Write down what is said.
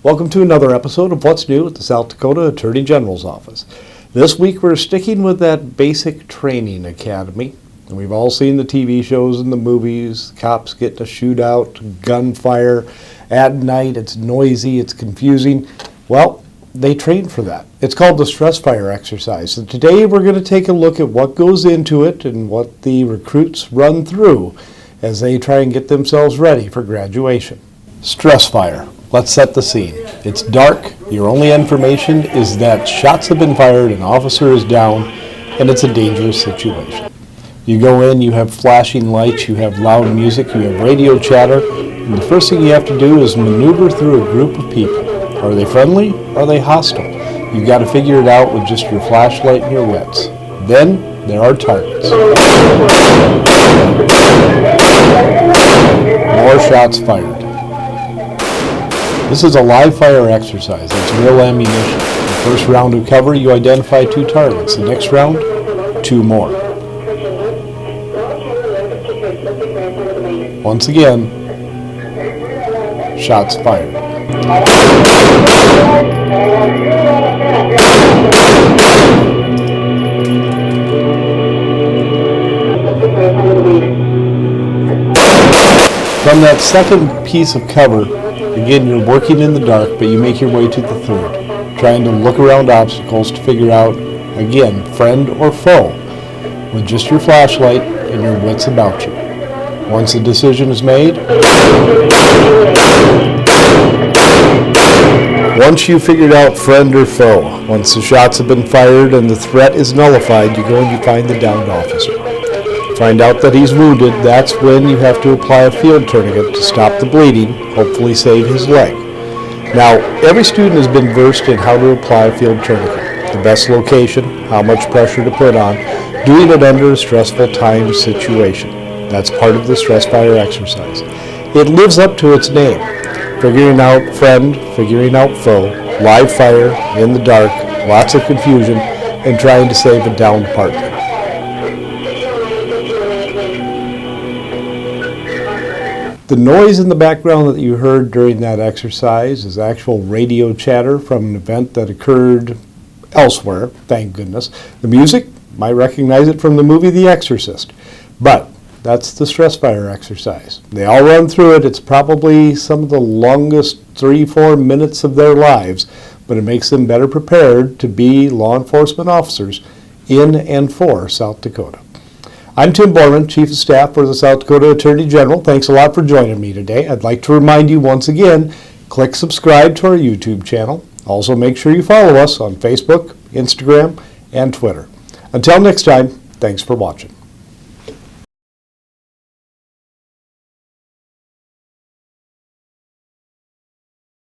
Welcome to another episode of What's New at the South Dakota Attorney General's Office. This week we're sticking with that basic training academy. And we've all seen the TV shows and the movies, cops get in a shootout, gunfire, at night, it's noisy, it's confusing. Well, they train for that. It's called the Stressfire Exercise. And today we're going to take a look at what goes into it and what the recruits run through as they try and get themselves ready for graduation. Stressfire. Let's set the scene. It's dark. Your only information is that shots have been fired, an officer is down, and it's a dangerous situation. You go in, you have flashing lights, you have loud music, you have radio chatter, and the first thing you have to do is maneuver through a group of people. Are they friendly? Are they hostile? You've got to figure it out with just your flashlight and your wits. Then there are targets. More shots fired. This is a live fire exercise. It's real ammunition. The first round of cover, you identify 2 targets. The next round, 2 more. Once again, shots fired. From that second piece of cover, again, you're working in the dark, but you make your way to the third, trying to look around obstacles to figure out, again, friend or foe, with just your flashlight and your wits about you. Once the decision is made, once you've figured out friend or foe, once the shots have been fired and the threat is nullified, you go and you find the downed officer. Find out that he's wounded. That's when you have to apply a field tourniquet to stop the bleeding, hopefully save his leg. Now, every student has been versed in how to apply a field tourniquet, the best location, how much pressure to put on, doing it under a stressful time situation. That's part of the Stressfire Exercise. It lives up to its name, figuring out friend, figuring out foe, live fire, in the dark, lots of confusion, and trying to save a downed partner. The noise in the background that you heard during that exercise is actual radio chatter from an event that occurred elsewhere, thank goodness. The music, might recognize it from the movie The Exorcist, but that's the Stressfire Exercise. They all run through it. It's probably some of the longest 3-4 minutes of their lives, but it makes them better prepared to be law enforcement officers in and for South Dakota. I'm Tim Bormann, Chief of Staff for the South Dakota Attorney General. Thanks a lot for joining me today. I'd like to remind you once again, click subscribe to our YouTube channel. Also make sure you follow us on Facebook, Instagram, and Twitter. Until next time, thanks for watching.